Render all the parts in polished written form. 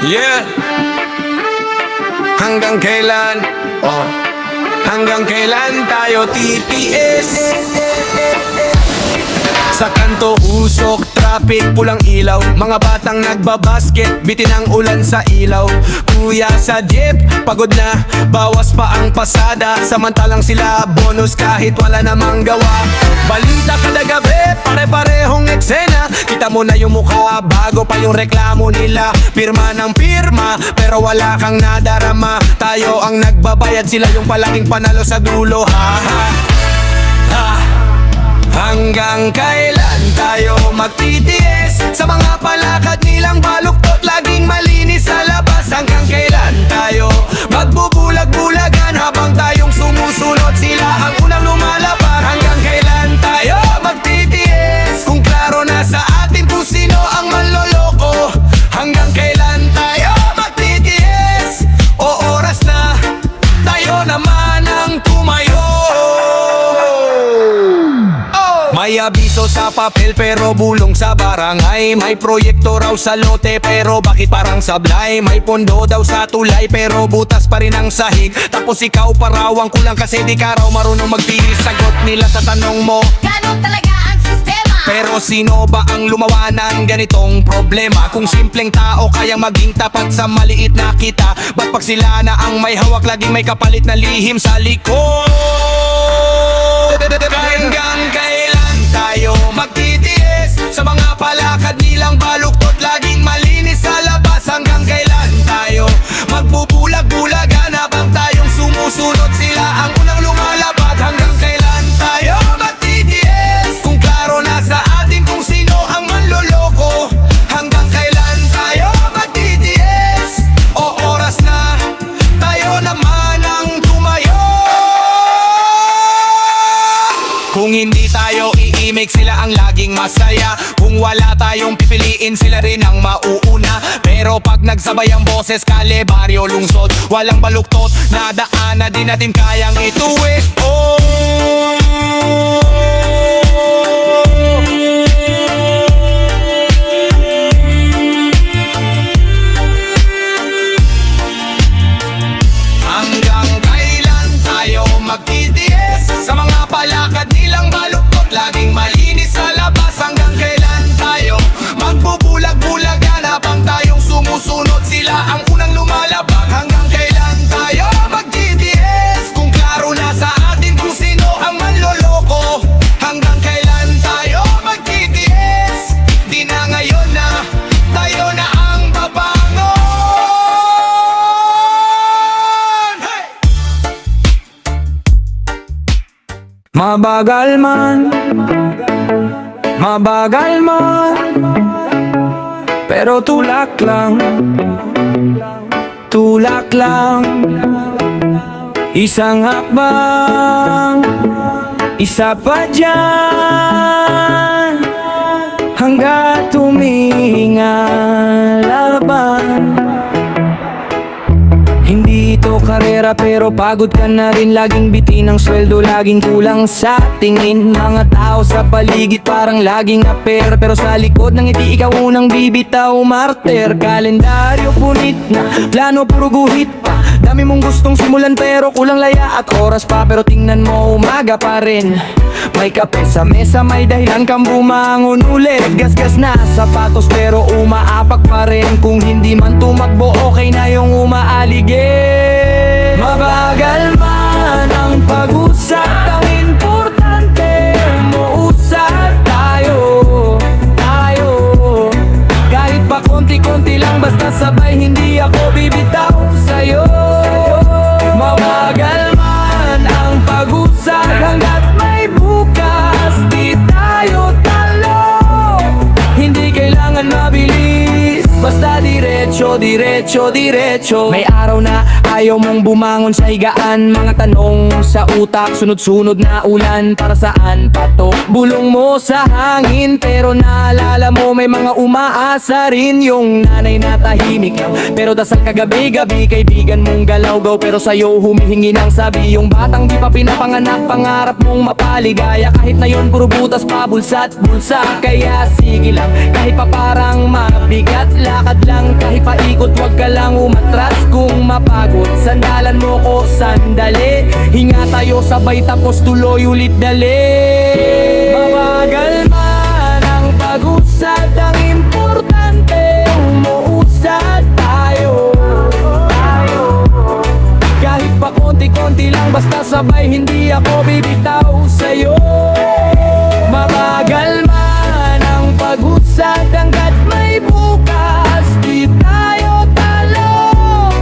Yeah. Hanggang kailan? Oh. Hanggang kailan tayo titiis? Sa kanto, usok, traffic, pulang ilaw. Mga batang nagbabasket, bitin ang ulan sa ilaw. Kuya sa jeep, pagod na, bawas pa ang pasada. Samantalang sila bonus kahit wala namang gawa. Balita kada gabi, pare-parehong eksena. Kita mo na yung mukha, bago pa yung reklamo nila. Pirma ng pirma, pero wala kang nadarama. Tayo ang nagbabayad, sila yung palaging panalo sa dulo. Ha ha ha. Hanggang kailan tayo magtitiis sa mga palakad nilang baluktot, laging malinis sa labas? Hanggang kailan tayo magbubulag-bulagan habang tayong sumusunod, sila ang unang lumalabas? Hanggang kailan tayo magtitiis kung klaro na sa atin kung sino ang manloloko? Hanggang kailan tayo magtitiis? O oras na tayo naman ang tumayo? May abiso sa papel pero bulong sa barangay. May proyekto raw sa lote pero bakit parang sablay? May pondo daw sa tulay pero butas pa rin ang sahig. Tapos ikaw parawang kulang kasi di ka raw marunong magtiis. Sagot nila sa tanong mo, ganun talaga ang sistema. pero sino ba ang lumawa ng ganitong problema? Kung simpleng tao kayang maging tapat sa maliit na kita, ba't pag sila na ang may hawak laging may kapalit na lihim sa likod? Hanggang kailan tayo magtitiis sa mga palakad nilang baluktot, laging malinis sa labas? Hanggang kailan tayo magbubulag-bulagan habang tayong sumusunod, sila ang unang lumalabas? Hanggang kailan tayo magtitiis kung klaro na sa atin kung sino ang manloloko? Hanggang kailan tayo magtitiis? O oras na tayo naman ang tumayo? Kung hindi tayo iimik, sila ang laging masaya. Kung wala tayong pipiliin, sila rin ang mauuna. Pero pag nagsabay ang boses, kale, baryo, lungsod, walang baluktot na daan na di natin kayang ituwi. Oh, hanggang kailan tayo magtitiis sa mga palakad nilang baluktot, laging malinis sa labas? Hanggang kailan tayo magbubulag-bulagan habang tayong sumusunod, sila ang unang lumalabag? Hanggang kailan tayo magtitiis kung klaro na sa atin kung sino ang manloloko? Hanggang kailan tayo magtitiis? Di na ngayon na tayo na ang babangon. Hey! Mabagal man, mabagal man, pero tulak lang, tulak lang. Isang hakbang, isa pa dyan, hanggat humihinga laban. Hindi ito karera pero pagod ka na rin, laging bitin ang sweldo, laging kulang sa tingin. Mga tao sa paligid parang laging aper, pero sa likod ng ngiti ikaw unang bibitaw, marter. Kalendaryo punit na, plano puro guhit pa. Dami mong gustong simulan pero kulang laya at oras pa. Pero tingnan mo, umaga pa rin. May kape sa mesa, may dahilan kang bumangon ulit. Gas-gas na sapatos pero umaapak pa rin. Kung hindi man tumakbo, okay na yung umaaligid. Mabagal man ang pag-usap, ang importante umuusap tayo, tayo. Kahit pa konti-konti lang, basta sabay, hindi ako bibitaw sa'yo. Mabagal man ang pag-usap, hanggat may bukas di tayo talo. Hindi kailangan mabilis, basta diretso, diretso, diretso. May araw na ayaw mong bumangon sa higaan, mga tanong sa utak, sunod-sunod na ulan. Para saan pa to? Bulong mo sa hangin, pero naalala mo may mga umaasa rin. Yung nanay na tahimik lang, pero dasal kagabi-gabi. Kaibigan mong galawgaw, pero sa'yo humihingi ng sabi. Yung batang di pa pinapanganak, pangarap mong mapaligaya. Kahit na yun puro butas pa, bulsa't bulsa. Kaya sige lang, kahit pa parang mabigat, lakad lang kahit pa ikot, wag ka lang umatras kung mapagod. Sandalan mo ko sandali, hinga tayo sabay tapos tuloy ulit dali. Mabagal man ang pag-usad, ang importante umuusad tayo. Kahit pa konti-konti lang, basta sabay, hindi ako bibitaw sa'yo. Mabagal man ang pag-usad, hanggat may bukas, di tayo talo.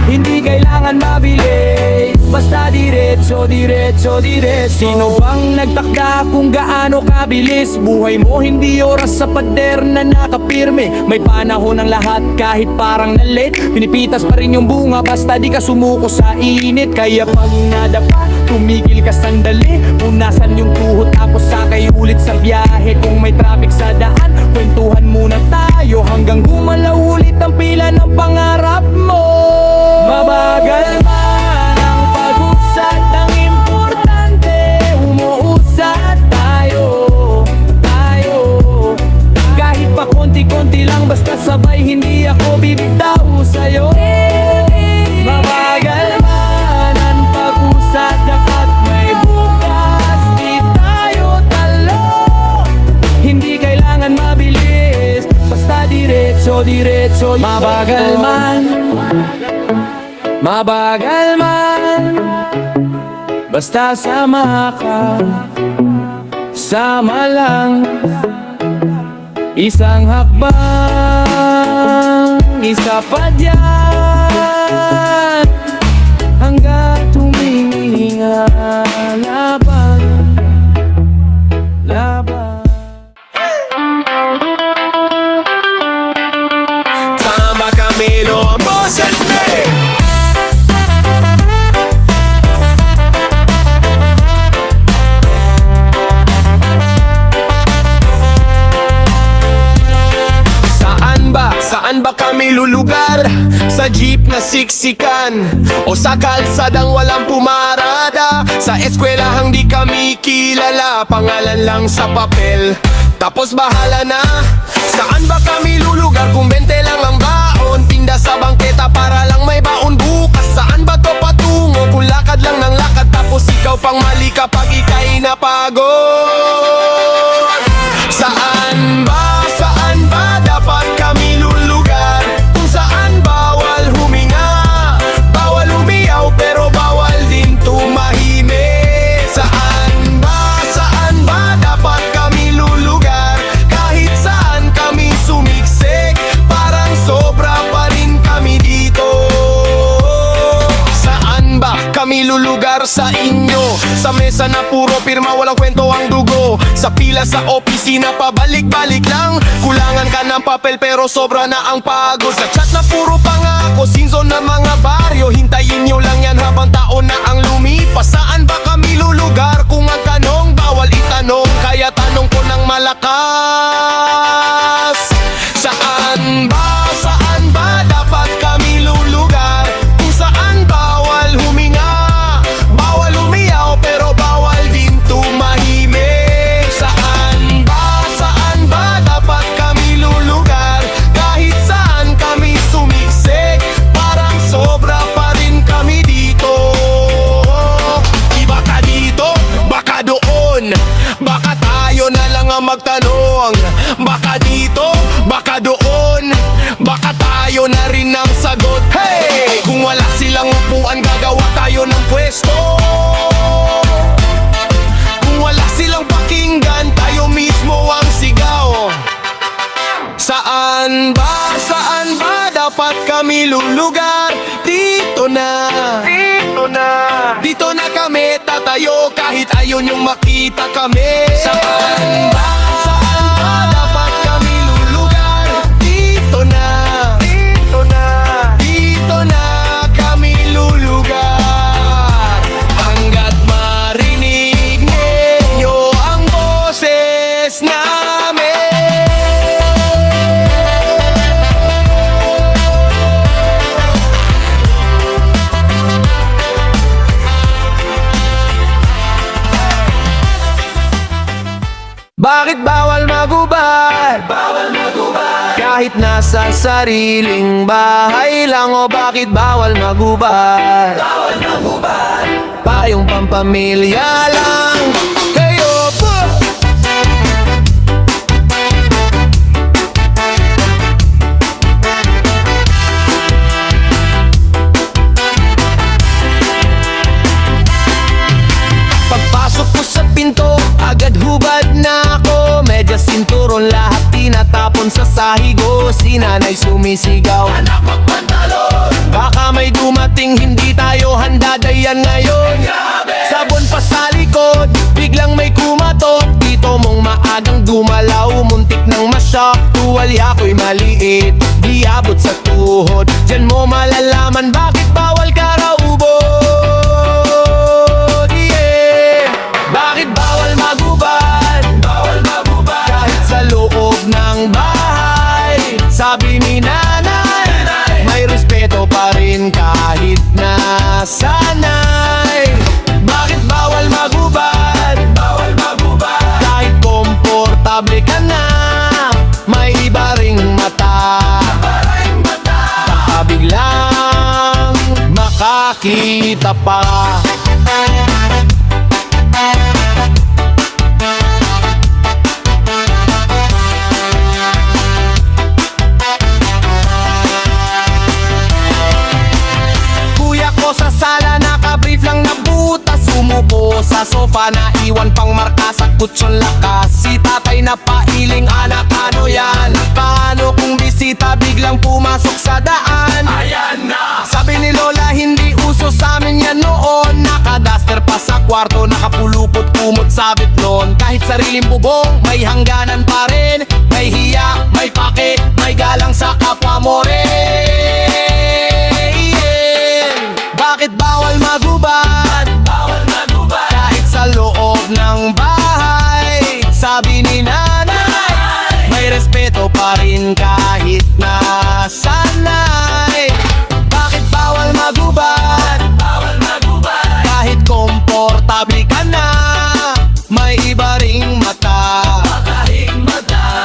Hindi kailangan mabilis, basta diretso, diretso, diretso. Sino bang nagtakda kung gaano kabilis? Buhay mo hindi oras sa pader na nakapirme. May panahon ng lahat kahit parang na-late. Pinipitas pa rin yung bunga basta di ka sumuko sa init. Kaya pag nadapa, tumigil ka sandali. Punasan yung tuhod tapos sakay ulit sa biyahe. Kung may traffic sa daan, kwentuhan muna tayo hanggang gumalaw ulit ang pila ng pangarap mo. Mabagal man ang pag-usad, ang importante umuusad tayo. Kahit pa konti-konti lang, basta sabay, hindi ako bibitaw sa'yo. Mabagal man ang pag-usad, at may bukas, di tayo talo. Hindi kailangan mabilis, basta diretso, diretso. Mabagal man, mabagal man, basta sama ka, sama lang. Isang hakbang, isa pa dyan, hanggat humihinga. Laban, laban. Tama Camilo, ang boses me. Saan ba kami lulugar? Sa jeep na siksikan o sa kalsadang walang pumarada? Sa eskwelahang di kami kilala, pangalan lang sa papel, tapos bahala na. Saan ba kami lulugar kung 20 lang ang baon? Tinda sa bangketa para lang may baon bukas. Saan ba to patungo kung lakad lang ng lakad, tapos ikaw pang mali kapag ika'y napagod? Saan ba dapat kami lulugar kung saan bawal huminga, bawal umiyaw pero bawal din tumahimik? Saan ba dapat kami lulugar kahit saan kami sumiksik, parang sobra pa rin kami dito? Saan ba kami lulugar sa inyo? Sa mesa na puro pirma, walang kwento ang dugo. Sa pila sa opisina, pabalik-balik lang. Kulangan ka ng papel pero sobra na ang pagod. Sa chat na puro pangako, sinzon na mga baryo. Hintayin nyo lang yan habang taon na ang lumipas. Saan ba kami lulugar kung ang tanong bawal itanong? Kaya tanong ko ng malakas. Saan ba dapat kami lulugar kung saan bawal huminga, bawal umiyaw pero bawal din tumahimik? Saan ba dapat kami lulugar kahit saan kami sumiksik, parang sobra pa rin kami dito? Iba ka dito, baka doon, baka tayo na lang ang magtanong. Baka dito, baka doon, baka tayo na rin ang sagot. Hey! Kung wala silang upuan, gagawa tayo ng pwesto. Kung wala silang pakinggan, tayo mismo ang sigaw. Saan ba dapat kami lulugar? Dito na kami tatayo kahit ayaw niyong makita kami. Saan ba dapat kami lulugar? Dito na kami lulugar, hanggat marinig ninyo ang boses namin. Bakit bawal magubad? Kahit nasa sariling bahay lang, o bakit bawal magubad? Payong pampamilya lang kayo po. Pagpasok ko sa pinto, agad hubad na ako. Medyas, sinturon, lahat tinatapon sa sahigo. Si nanay sumisigaw, anak, magpantalon. Baka may dumating, hindi tayo handa, dayan ngayon. Sabon pa sa likod, biglang may kumatok. Dito mong maagang dumalaw, muntik nang masyak. Tuwalya ko'y maliit, di abot sa tuhod. Diyan mo malalaman bakit bawal ka raw ubod. Yeah. Bakit bawal magubad? Kahit sa loob ng bahay. Sabi ni nanay, may respeto pa rin kahit nasanay. Bakit bawal magubad? Kahit komportable ka na, may iba ring mata. Baka biglang makakita pa. Kuya ko sa sala, nakabrief lang na butas. Sumuko sa sofa, naiwan pang marka sa kutsyon lakas. Si tatay na pailing, anak, ano yan? Paano kung bisita biglang pumasok sa daan? Ayan na! Sabi ni Lola, hindi uso sa amin yan noon. Nakadaster pa sa kwarto, nakapulupot kumot sabit noon. Kahit sariling bubong, may hangganan pa rin. May hiya, may pake, may galang sa kapwa mo rin. Bakit bawal magubad? Kahit sa loob ng bahay. Sabi ni nanay, may respeto pa rin kahit nasanay. Bakit bawal magubad? Kahit komportable ka na, may iba ring mata.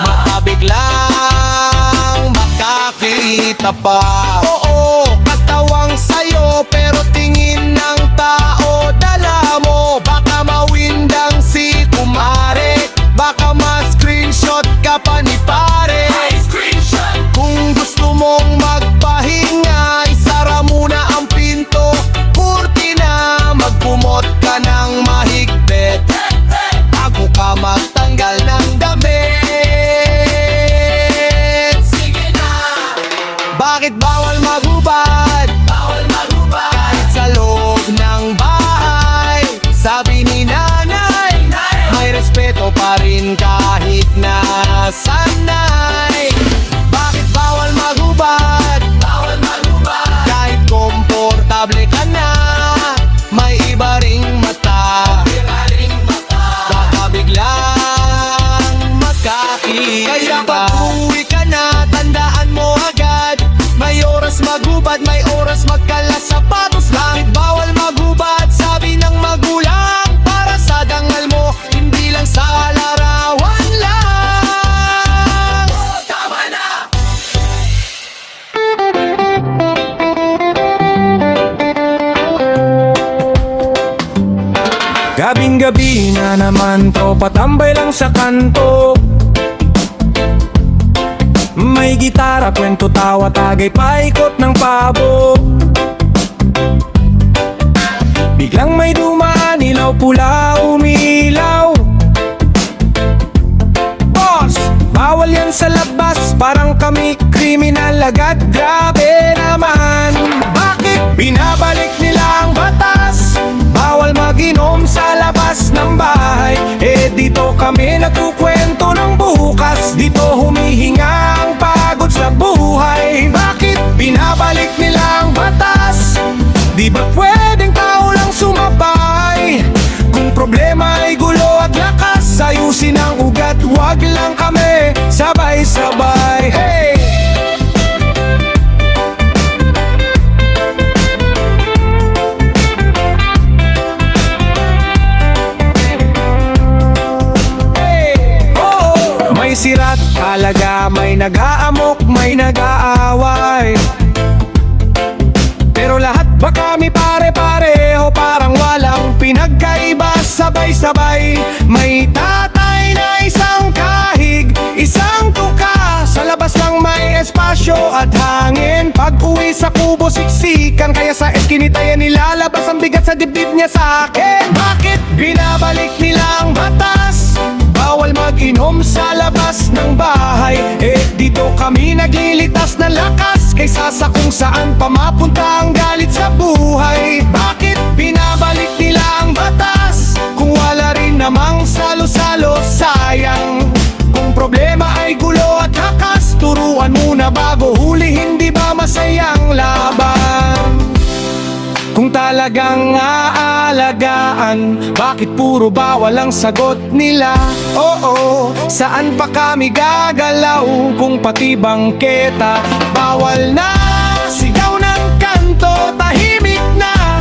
Baka biglang makakita pa. Oo, katawang sayo, pero tingin ng tao dala mo. Baka mawindang si kumare, baka ma-screenshot ka pa ni pare. Kung gusto mong magpahinga, isara muna ang pinto, kurtina. Magpumot ka ng mahigpit bago ka magtanggal ng damit. Bakit bawal magubad? Kahit sa loob ng bahay. Sabi ni nanay, may respeto pa rin kahit nasanay. Bakit bawal magubad? Kahit komportable ka na, may iba ring mata. Baka biglang makakita. Kaya pag uwi ka na, tandaan mo agad, may oras magubad, may oras magkalas sapatos. Bakit bawal magubad? Sabi ng magulang, para sa dangal mo, hindi lang sa larawan lang. Tama na! Gabing-gabi na naman, tropa tambay lang sa kanto. May gitara, kwento, tawa, tagay, paikot ng pabo. Biglang may dumaan, ilaw pula, umilaw. Boss, bawal yan sa labas, parang kami kriminal agad. Grabe naman, bakit binabalik nila ang batas? Bawal mag-inom sa labas ng bahay. Eh dito kami nagkukwento ng bukas. Dito humihinga ang pagod sa buhay. Bakit binabalik nila ang batas? Di ba pwedeng tao lang sumabay? Kung problema ay gulo at lakas, ayusin ang ugat, wag lang kami sabay-sabay. Hey! May sirat, halaga, may nag-aamok. espasyo at hangin. Pag uwi sa kubo siksikan, kaya sa eskinita yan nilalabas ang bigat sa dibdib niya sa akin. Bakit binabalik nila ang batas? Bawal mag-inom sa labas ng bahay. Eh dito kami naglilitas ng lakas, kaysa sa kung saan pa mapunta ang galit sa buhay. Bakit binabalik nila ang batas? Kung wala rin namang salo-salo, sayang. Kung problema ay gulo at hakas, turuan muna bago huli, hindi ba masayang laban? Kung talagang aalagaan, bakit puro bawal ang sagot nila? Oo, saan pa kami gagalaw kung pati bangketa bawal na? Sigaw ng kanto, tahimik na,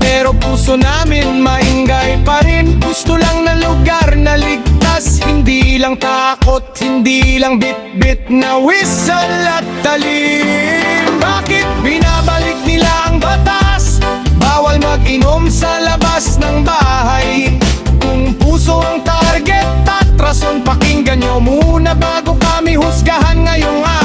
pero puso namin maingay pa rin. Gusto lang na lugar na ligtas, hindi lang takot, hindi lang bit-bit na whistle at talim. Bakit binabalik nila ang batas? Bawal mag-inom sa labas ng bahay. Kung puso ang target at rason, pakinggan nyo muna bago kami husgahan ngayong araw.